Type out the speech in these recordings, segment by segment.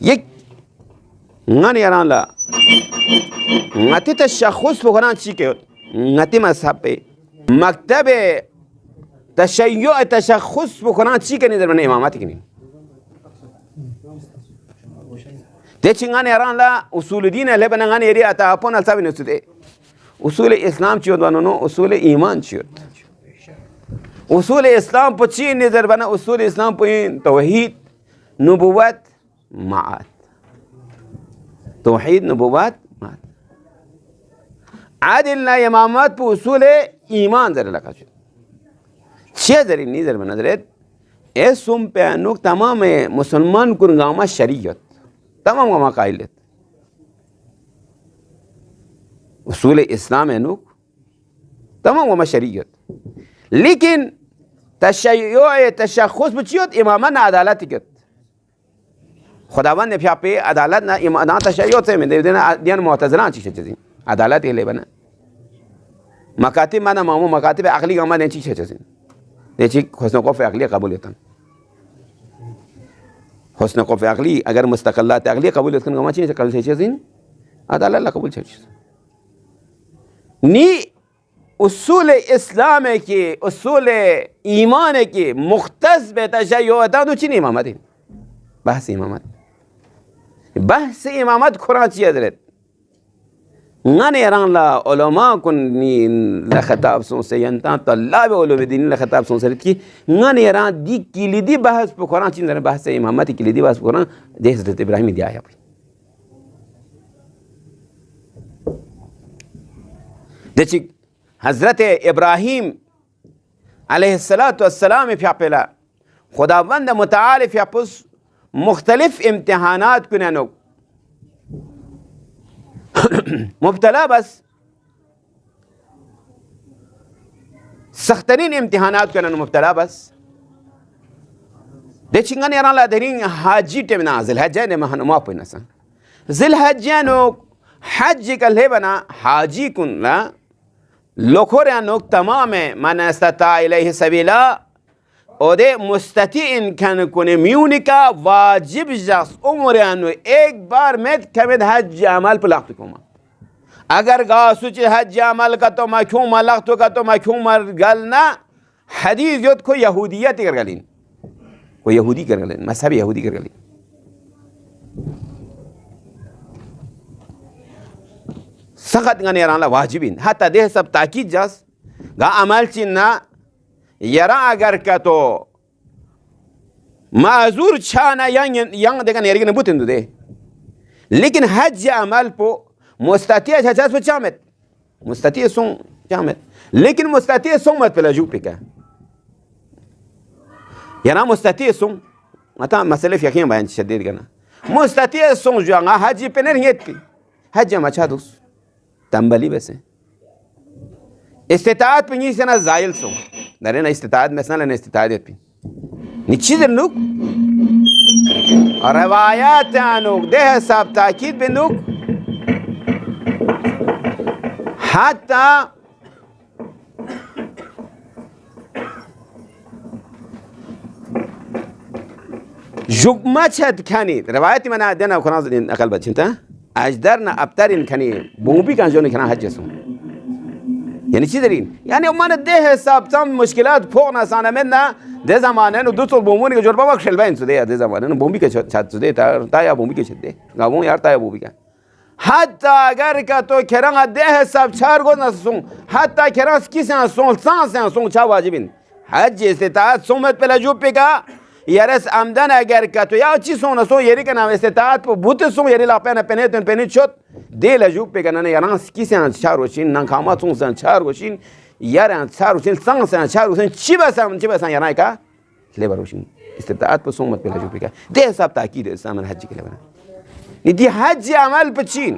یک ngani yaran la ngati tashakhus بکنن چی که ngati مذهب مکتب تشیع تشخص بکنن چی که در من امامتی کنین ده ngani yaran la اصول دین لبن ngani یری اتا اپون السابی نسوده اصول اسلام چیود بانونو اصول ایمان چیود اصول اسلام پا چی نظر بنا اصول اسلام پا این توحید نبوت معاد توحید نبوت معاد عادل نا امامات پا اصول ایمان در لگا شد چیه در این نظر بنا درد ایسوم پہ انوک تمام مسلمان کنگاما شریعت تمام گاما قائلیت اصول اسلام انوک تمام گاما شریعت لیکن تشیع تشخص بچیوت امامان عدالتی کت خداوند نفیا پہ عدالت نا تشیع سے میں دیان معتزلان چیز چیزیں عدالت لے بنا مکاتب مانا مامو مکاتب عقلی گاما دین چیز چیزیں دیچی حسن قوف عقلی قبولیتن حسن قوف عقلی اگر مستقلات عقلی قبولیت کن گاما چیز قبول چیزیں عدالت لا قبول چیز نی اصول اسلام کے اصول ایمان کے مختص بے تشیع دو چین امامت بحث امامت قرآن چی حضرت غنی ران لا علماء کنی لخطاب سون سے ینتان طلاب علوم دین لخطاب سون سے کی غنی ران دی کلیدی بحث پہ قرآن چین در بحث امامت کلیدی بحث پہ قرآن دے حضرت ابراہیم دی آیا دیچی حضرت ابراہیم علیہ السلام فی پہلا خداوند متعال فی پس مختلف امتحانات کننو مبتلا بس سخترین امتحانات کننو مبتلا بس دیچنگان یران لا درین حاجی تمنا ذل حجہ نے مہنما پنسا ذل حجہ نو حج کلے بنا حاجی کن لا لوکھوریا نوک تمام من استطاع الیہ سبیلا او دے مستطیع کن کنے میونکا واجب جس عمریا نو ایک بار میت کمید حج عمل پلاخت کوما اگر گا سوچ حج عمل کا تو مکھوم لختو کا تو مکھوم گلنا حدیث یود کو یہودیت کر گلین کو یہودی کر گلین مذہب یہودی کر گلین سخت غنی ران لا واجبین حتی ده سب تاکید جاس گا عمل چینا یرا اگر کتو معذور چانا yang dengan yari kena butin tu deh لیکن حج عمل پو مستطیع جاس پو چامت مستطیع سون چامت لیکن مستطیع سون مت پلا جو پکا یرا مستطیع سون متا مسئله فقهی بیان شدید کنا مستطیع سون جو حج پہ نہیں ہے حج ما چا دوس تنبلی بس استطاعت پہ نہیں سنا زائل سو نرے نا استطاعت میں سنا استطاعت پہ نیچی در نوک روایات نوک دے حساب تاکید پہ نوک حتی جگمہ چھت کھانی روایتی منا دینا خناز اقل بچنتا اجدرنا ابترین کنی بومبی کن جونی کنا حج سون یعنی چی دارین یعنی من ده حساب تام مشکلات فوق نسانه مننا ده زمانه نو دو طول بومونی که جربا وقت شلبین سوده ده زمانه نو بومبی که چت سوده تا یا بومبی که چده گاوون یار تا یا بومبی که حتی اگر که تو کران ده حساب چهار گوز نسون حتی کران کسی نسون سانس نسون چه واجبین حج استطاعت سومت پلا جوب پکا یارس آمدن اگر که تو یا چی سون سو یری که نام استطاعت پو بوت سون یری لاپن پنیت شد دیل جوب پکا نه یاران کسی چهار وشین نکامات سون چهار وشین یاران چهار وشین سانس چهار وشین چی بسام یاران که لیبر وشین استطاعت پو سون مت پلا جوب پکا ده حساب تاکید اسلام حج کے لیبر ندی حج عمل پچین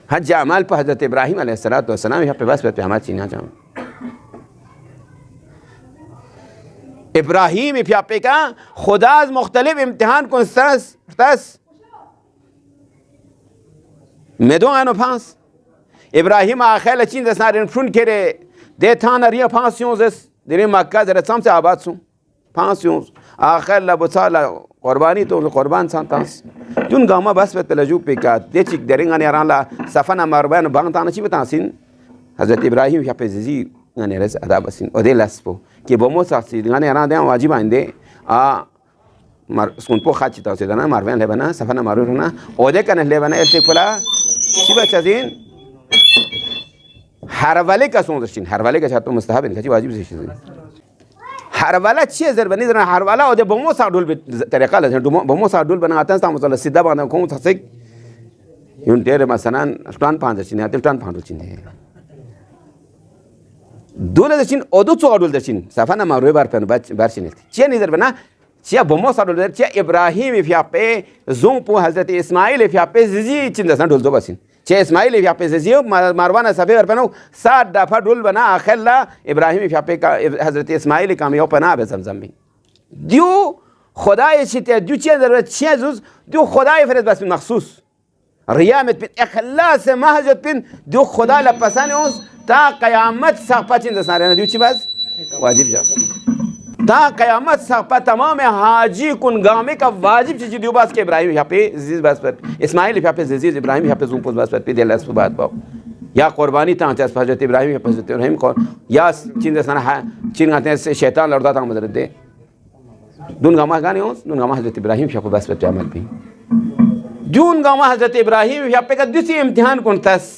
حج عمل پہ حضرت ابراہیم علیہ السلام یہاں پہ بس پہ عمل چینا جام ابراہیم پہ کا خدا از مختلف امتحان کن ستس میدون اینو پانس ابراہیم آخیل چین دس نارین فرون کرے دے تانا ریا پانس یونز دس دیرین مکہ در سام سے آباد سون پانس یونز آخیل لبو سالا قربانی تو قربان سانتاس جون گاما بس بت لجو پیکات دیچ درینگان یاران لا سفنا مربان بانتان چی بتاسین حضرت ابراهیم یا peasy ngane res ada basin ode laspo ke bomo saksi ngane yara de wajib ande a mar sun po khachi ta se dana marwan le bana safana maru na ode kan le bana istiqbala shiba chazin harwale ka sun dashin harwale ka chato mustahab in kachi wajib se harwala chhe zar bani zara harwala ode bomo sa dul tariqa la bomo sa dul bana atan sa musalla sidda bana ko tasik yun tere masanan stan pan dashin atil tan pan dashin دوله داشتین آدو تو آدول داشتین سفن ماروی بارپن بارشینید چیه نیزر بنا چیه bomoh سادول در چیه Ibrahim فیاپه zone پو حضرت اسماعیل فیاپه زیزی چین دستان دول دو بسین چیه اسماعیل فیاپه زیزی مروان صفی بارپنو سات دفعه دول بنا آخر لا ابراهیم فیاپه حضرت اسماعیل کامیو پناه به زمزم بین دیو خدای چیه دیو چیه ضرورت چیه زوز دیو خدای فرد بس مخصوص ریامت بین اخلاص محض بین دیو خدا لپسان اوز تا قیامت سقفا چین دستان دیو چی بس واجب جاست تا قیامت سقفا تمام حاجی کنگامه کا واجب چیزی دیو بس که ابراهیم یہاں پہ زیز بس پر اسماعیل یہاں پہ زیز ابراهیم یہاں پہ زوم پوز بس پر پی دل اس بات باو یا قربانی تا چاس حضرت ابراهیم یہاں پہ حضرت ابراهیم کو یا چین دستان چین گاتے ہیں شیطان لڑتا تا مدرد دے دون گاما گانے ہوں دون گاما حضرت ابراهیم یہاں پہ بس پر عمل بھی دون گاما حضرت ابراهیم یہاں پہ کا دوسری امتحان کن تس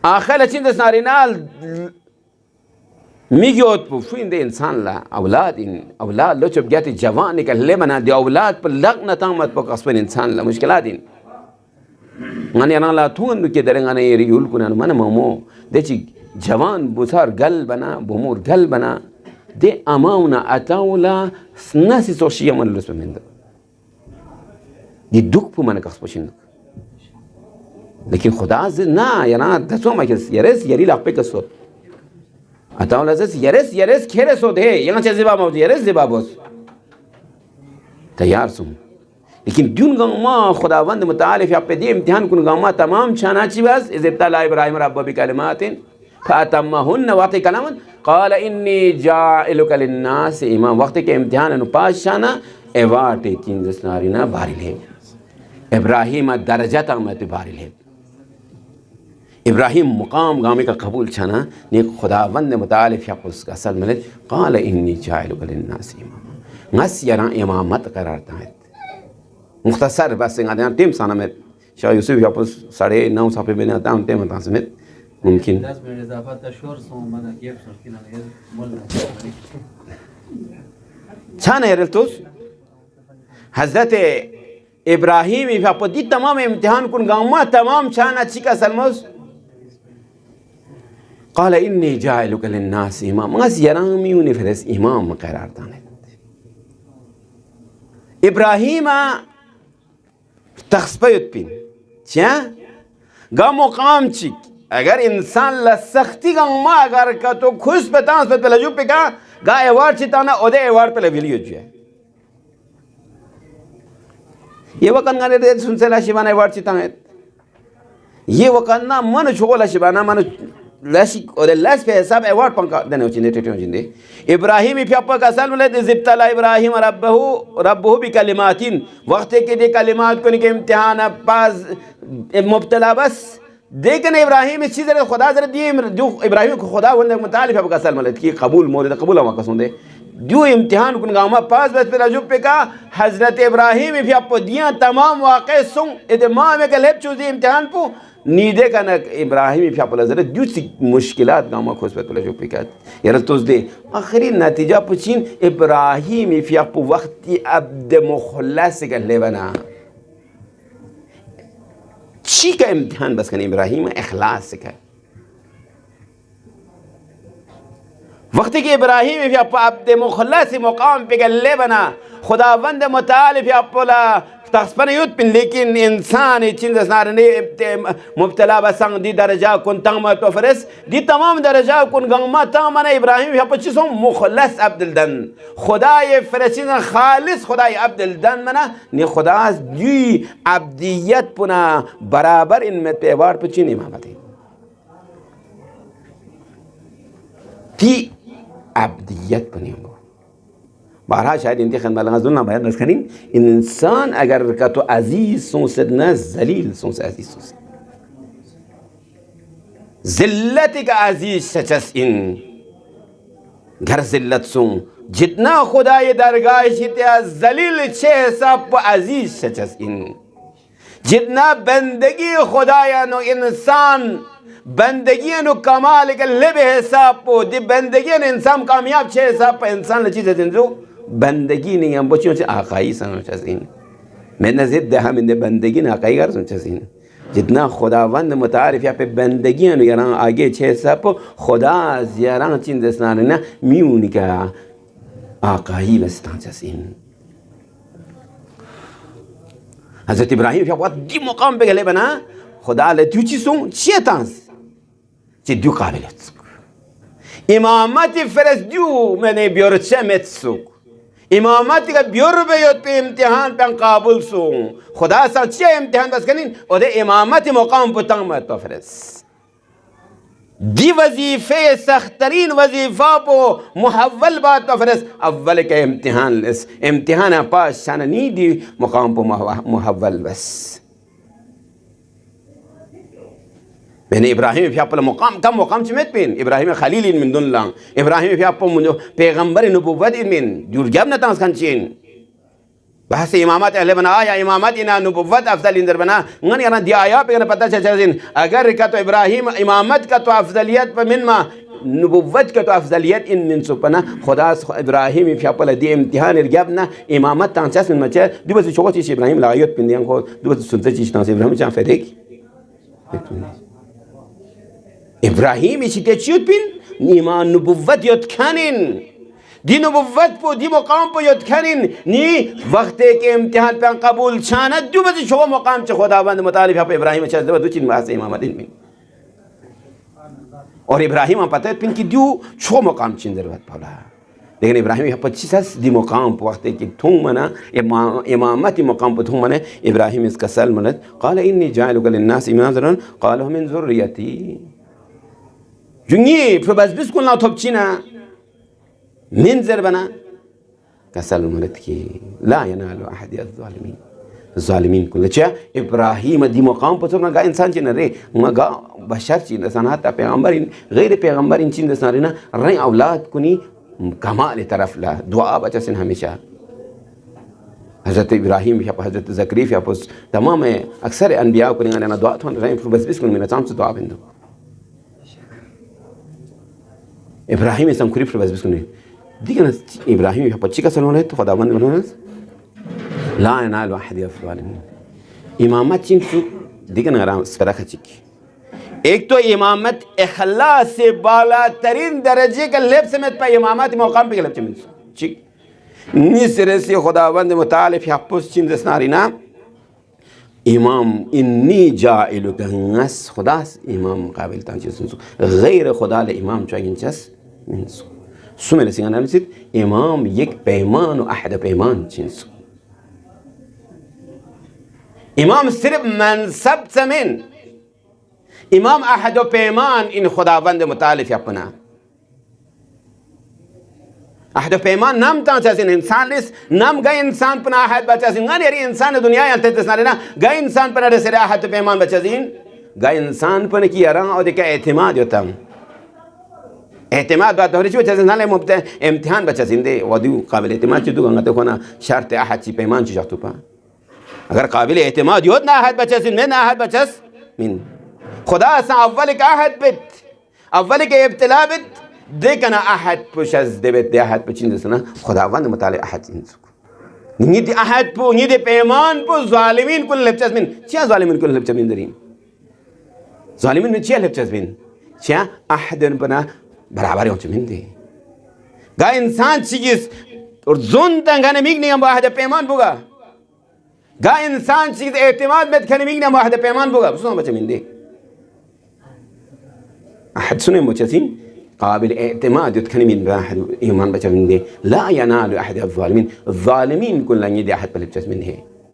آخر چین دست نارینال میگوید پو شو این ده انسان لا اولاد این اولاد لو چوب گیت جوانی که لیمنا دی اولاد پر لغ نتامت پو قصبن انسان لا مشکلات این غنی انا لا تون که درنگ انا یریول کنن من مامو ده چی جوان بسار گل بنا بمور گل بنا ده اماونا اتاولا ناسی سوشیا من لسب من ده دی دوک پو من قصبشین لیکن خدا از نه یعنی دستو ما کس یرس یری لاپه کسود اتاول از یرس کره سود ہے یعنی چه زبا موجود یرس زبا بس تیار سوم لیکن دون گام خداوند متعال فی اپ دی امتحان کن گام تمام چانا چی بس از ابتلا ابراهیم رب بکلمات فاتمهن وقت کلام قال انی جاعلک للناس امام وقت کے امتحان نو پاس شانا ایوارٹ تین دسنارینا باری لے ابراهیم درجات آمد باری لے ابراهیم مقام گامی کا قبول چھانا نیک خداوند متعال فی اپس کا اصل ملت قال انی جاعلک للناس امام نس یرا امامت قرار داید مختصر بس انگادیاں ٹیم سانا میں شاہ یوسف فی اپس 9:30 صفحے میں آتا ہوں ٹیم اتاں سمیت ممکن چھانا ہے رلتوس حضرت ابراهیم فی اپس دی تمام امتحان کن گاما تمام چھانا چکا سلموس قال إني جاعلك للناس إمام غس يرامي ونفرس إمام قرار دانت إبراهيم تخصبيت بين چه گا مقام چیک اگر انسان لسختی گا ما اگر کا تو خوش بتانس بت لجو پہ گا ایوارڈ چتانا اودے ایوارڈ پہ ویلیو جو یہ وقت گانے دے سن سے لا شبانہ ایوارڈ چتانا یہ وقت نا من شغل شبانہ من لاش اور لاش پہ حساب ایوارڈ پنکا دینے چندے ٹٹیوں چندے ابراہیم پہ اپا کا سال ملے زبتلا ابراہیم ربہ بکلمات وقت کے دے کلمات کو ان کے امتحان پاس مبتلا بس دیکھنے ابراہیم اس چیز خدا ذرا دیے جو ابراہیم کو خدا ونده متعلق ہے کا سال ملے کی قبول مورد قبول ہوا کا سندے جو امتحان کن گاما پاس بس پہ رجوع پہ کا حضرت ابراہیم پہ اپا دیاں تمام واقع سن اتمام ایک لیپ چوزی امتحان پو نیدے کا نا ابراہیم فی اپلا ذرا جو سی مشکلات گاما خوش بیت اللہ جو پکات یا رتوز دے آخری نتیجہ پچین ابراہیم فی اپو وقتی عبد مخلص کا لے بنا چی کا امتحان بس کن ابراہیم اخلاص کا وقتی کہ ابراہیم فی اپو عبد مخلص مقام پہ لے بنا خداوند متعال فی اپولا تخصبن یود پن لیکن انسان چند سنارنی مبتلا بسنگ دی درجہ کن تنگ تو فرس دی تمام درجہ کن گنگما تنگ مانا ابراہیم یا پچیس ہوں مخلص عبدالدن خدای فرسین خالص خدای عبدالدن منا نی خدا دی عبدیت پنا برابر ان میں پیوار پچین امامتی تی عبدیت پنی ہوں بارها شاید این خدمت لغزون باید نکنین انسان اگر که تو عزیز سونسد نه ذلیل سونس عزیز سونس ذلتی که عزیز سچس این گر ذلت سون جتنا خدای درگاهش از ذلیل چه حساب و عزیز سچس این جتنا بندگی خدایا نو انسان بندگی نو کمال کے لب حساب پو دی بندگی نو انسان کامیاب چه حساب پا انسان لچیز دنزو بندگی نہیں ہم بچیوں سے آقائی سنو چیزین میں نزد ہم ان بندگی نا آقائی گر سنو چیزین جتنا خداوند متعارف یا پہ بندگی نو یران آگے چه حساب پو خدا زیاران چین دستانینا میونی کا آقائی بستان چیزین حضرت ابراہیم فی وقت دی مقام پہ گلے بنا خدا لدیو چی سون چیه تانس چی دیو قابلیت سوک امامتی فرس دیو منی بیور چه مت سوک امامتی که بیور بیوت پہ امتحان پہ قابل سون خدا سا چیه امتحان بس کنین او دے امامتی مقام پہ تنگ مت فرس دی وظیفے سخترین وظیفہ پو محول بات تو فرس اول کے امتحان لس امتحان پاس شان نی دی مقام پو محول بس بین ابراہیم فی اپل مقام کم مقام چمیت پین ابراہیم خلیل من دون لان ابراہیم فی اپل پیغمبر نبوت من جور جاب نتانس کھنچین بحث امامات اہل بنا یا امامات انا نبوت افضل اندر بنا ngani ana di aya pe pata chazin agar ka to ibrahim imamat ka to afdaliyat pa min ma nubuwat ka to afdaliyat in min supana khuda ibrahim fi apala di imtihan irjabna imamat tan chas min ma cha di bas chogoti ibrahim la ayat pindian ko di bas sunta chi tan ibrahim chan fedek ibrahim ichi te chut pin iman nubuwat yot khanin دی نبوت پو دی مقام پو یاد کنین نی وقتی که امتحان پہ قبول چاند دو بزی شو مقام چه خداوند مطالب ہے پہ ابراہیم چاہت دو چین محض امامت علمی اور ابراہیم ہم پتہ ہے پن کی دیو شو مقام چین ضرورت پولا لیکن ابراہیم یہ پچیس ہے دی مقام پو وقتی کہ تھون منا امامتی مقام پو تھون منا ابراہیم اس کا سل ملت قال انی جائلک للناس امام قالوا من ذریتی جنگی پھر بس کن لاؤ تھوب چینا من زربنا كسل ملتكي لا ينال أحد الظالمين الظالمين كل شيء إبراهيم دي مقام بتونا قا إنسان جنا ري ما قا بشر جنا سنات پیغمبرين غير پیغمبرين جنا سنارنا رأي أولاد كوني كمال طرف لا دعاء بچسن هميشا حضرت إبراهيم يا حضرت زكريا يا بس تمام أكثر أنبياء كوني أنا دعاء تون رأي بس كوني من أتام دعاء بندو إبراهيم يسام كوري بس كوني دیگه ابراهیم یا بچی کا سلامت تو خداوند بناس لا ينال واحد الظالمين امامت چین تو دیگه نگرام سفرخ چیک ایک تو امامت اخلاص سے بالا ترین درجے کا لب سمت پہ امامت مقام پہ لب چمن چیک نیس رسی خداوند متعال فی حفظ چین دسنارینا امام انی جائلک نس خدا امام قابل تانچ غیر خدا لے امام چاہین چس منسو سمع لسیگان نسید امام یک پیمان و احد پیمان چینسو امام صرف منصب سمن امام احد پیمان این خداوند متعالف اپنا احد پیمان نام تا چاسین انسان لیس نام گئی انسان پنا احد بچاسین غانی یری انسان دنیا یا تتسنا لینا گئی انسان پنا رسر احد پیمان بچاسین گئی انسان پنا کی اران او دیکھا اعتماد ہوتا اعتماد بعد دهری چی بچه زنده امتحان بچه زنده ودیو قابل اعتماد چی دو گنگه تو کنه شرط احد چی پیمان چی جاتو پا اگر قابل اعتماد یود نه احد بچه زنده نه احد بچه من خدا اصلا اولی که احد بید اولی که ابتلا بید دیکنه احد پوش از ده بید ده احد پچین دستنه خداوند مطالع احد زنده نید احد پو نید پیمان پو ظالمین کل لبچه من چیه ظالمین کل لبچه من داریم ظالمین من چیه لبچه من چیه احد بنا برابر اونچه من دی گا انسان چیز اور زون تنگانه میگنیم با احد پیمان بوگا گا انسان چیز اعتماد مد کنه میگنیم با احد پیمان بوگا بسون بچه من دی احد سنه مچسین قابل اعتماد يتكلم من واحد إيمان بچه من دی لا ينال أحد الظالمين الظالمين كل لن يدي أحد بلبچس من هي